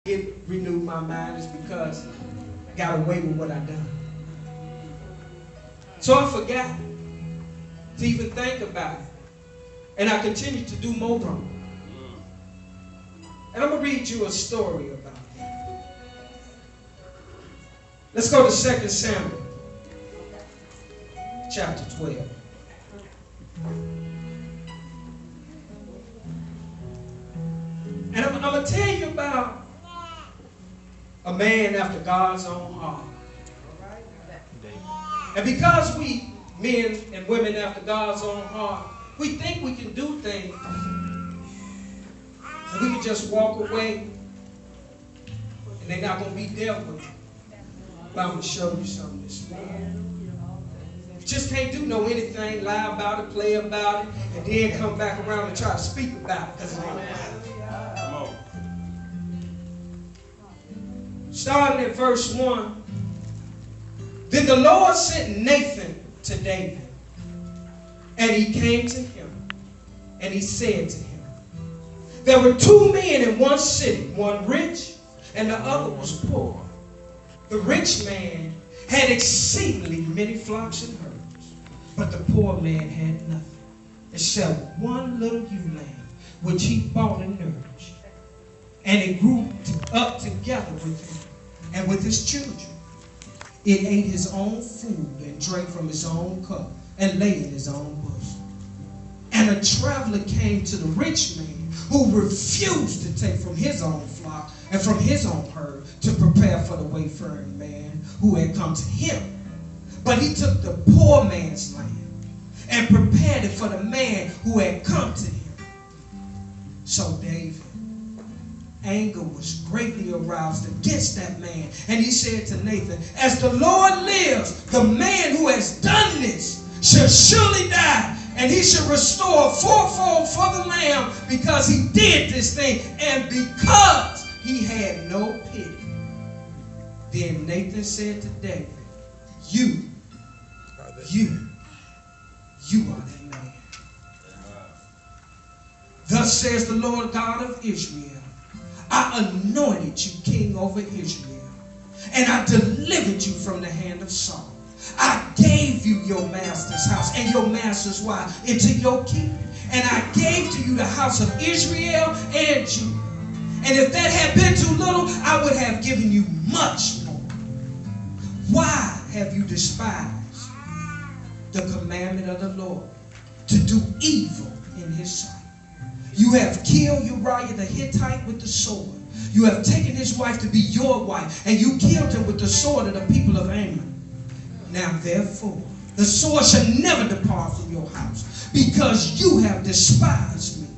It renewed my mind is because I got away with what I done. So I forgot to even think about it. And I continued to do more wrong. And I'm going to read you a story about that. Let's go to 2 Samuel chapter 12. And I'm going to tell you about a man after God's own heart. And because we, men and women after God's own heart, we think we can do things and we can just walk away and they're not going to be dealt with. But I'm going to show you something this morning. You just can't do anything, lie about it, play about it, and then come back around and try to speak about it because it ain't right. Starting at verse 1. Then the Lord sent Nathan to David. And he came to him. And he said to him, there were two men in one city, one rich and the other was poor. The rich man had exceedingly many flocks and herds, but the poor man had nothing except one little ewe lamb, which he bought and nourished. And it grew up together with him and with his children. It ate his own food and drank from his own cup and lay in his own bosom. And a traveler came to the rich man who refused to take from his own flock and from his own herd to prepare for the wayfaring man who had come to him. But he took the poor man's lamb and prepared it for the man who had come to him. So David, anger was greatly aroused against that man. And he said to Nathan, as the Lord lives, the man who has done this shall surely die, and he shall restore fourfold for the lamb because he did this thing and because he had no pity. Then Nathan said to David, you are that man. Thus says the Lord God of Israel, I anointed you king over Israel, and I delivered you from the hand of Saul. I gave you your master's house and your master's wife into your keeping, and I gave to you the house of Israel and Judah. And if that had been too little, I would have given you much more. Why have you despised the commandment of the Lord to do evil in his sight? You have killed Uriah the Hittite with the sword. You have taken his wife to be your wife, and you killed him with the sword of the people of Ammon. Now therefore, the sword shall never depart from your house, because you have despised me,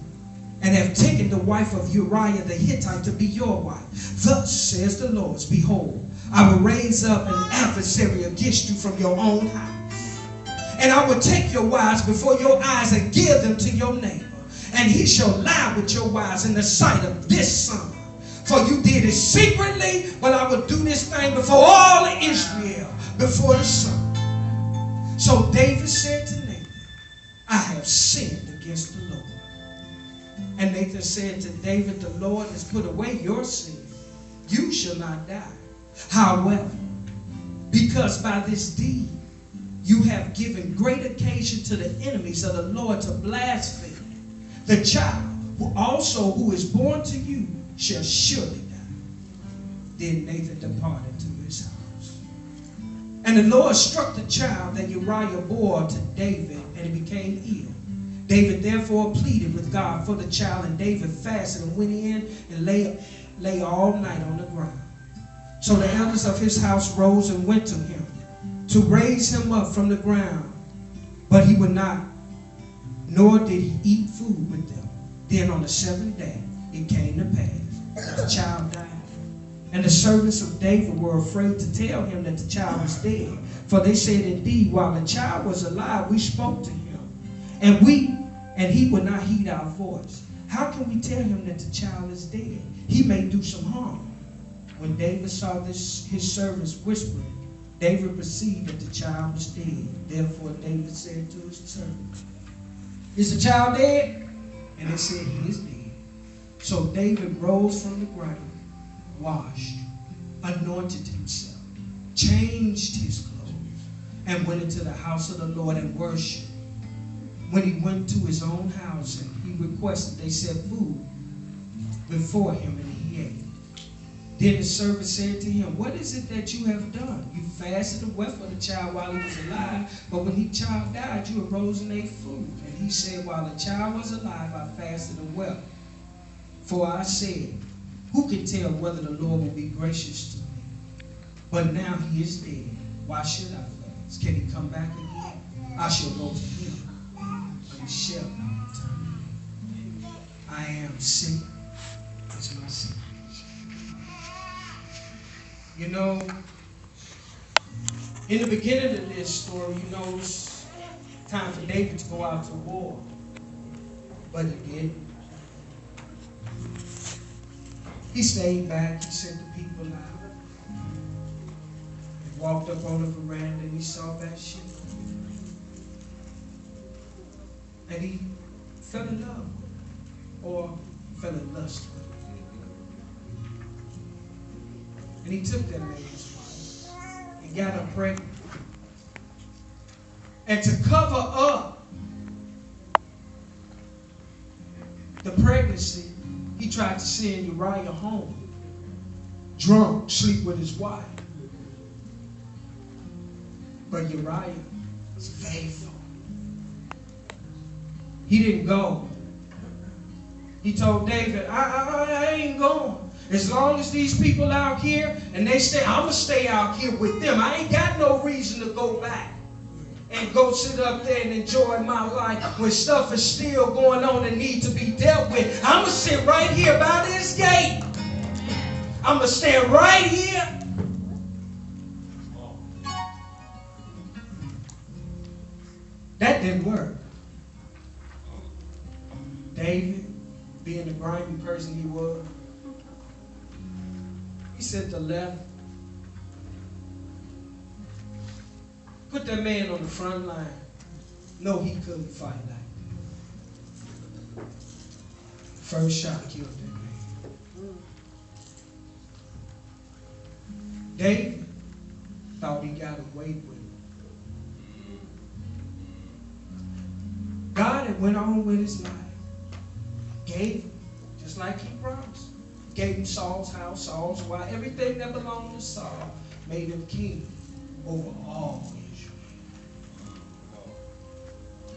and have taken the wife of Uriah the Hittite to be your wife. Thus says the Lord, behold, I will raise up an adversary against you from your own house, and I will take your wives before your eyes and give them to your neighbor. And he shall lie with your wives in the sight of this son. For you did it secretly, but I will do this thing before all Israel, before the sun. So David said to Nathan, I have sinned against the Lord. And Nathan said to David, the Lord has put away your sin. You shall not die. However, because by this deed you have given great occasion to the enemies of the Lord to blaspheme, the child who is born to you shall surely die. Then Nathan departed to his house. And the Lord struck the child that Uriah bore to David, and he became ill. David therefore pleaded with God for the child, and David fasted and went in and lay all night on the ground. So the elders of his house rose and went to him to raise him up from the ground. But he would not, nor did he eat food with them. Then on the seventh day it came to pass, the child died. And the servants of David were afraid to tell him that the child was dead. For they said, indeed, while the child was alive, we spoke to him, and he would not heed our voice. How can we tell him that the child is dead? He may do some harm. When David saw his servants whispering, David perceived that the child was dead. Therefore David said to his servants, is the child dead? And they said, he is dead. So David rose from the ground washed, anointed himself, changed his clothes, and went into the house of the Lord and worshiped. When he went to his own house and he requested, they set food before him and he ate. Then the servant said to him, what is it that you have done? You fasted and wept for the child while he was alive, but when the child died, you arose and ate food. And he said, while the child was alive, I fasted and wept. For I said, who can tell whether the Lord will be gracious to me? But now he is dead. Why should I fast? Can he come back again? I shall go to him, but he shall not return. I am sick. It's my sickness. You know, in the beginning of this story, you know, it's time for David to go out to war. But he didn't. He stayed back. He sent the people out. He walked up on the veranda and he saw Bathsheba. And he fell in love with her, or fell in lust with her. And he took that man's wife and got her pregnant. And to cover up the pregnancy, he tried to send Uriah home, drunk, sleep with his wife. But Uriah was faithful. He didn't go. He told David, I ain't going. As long as these people out here and they stay, I'm going to stay out here with them. I ain't got no reason to go back and go sit up there and enjoy my life when stuff is still going on and need to be dealt with. I'm going to sit right here by this gate. I'm going to stand right here. That didn't work. David, being the grimy person he was, he said to left, put that man on the front line. No, he couldn't fight like that. First shot killed that man. David thought he got away with it. God had went on with his life. Gave him, just like he promised. Gave him Saul's house, Saul's wife, everything that belonged to Saul, made him king over all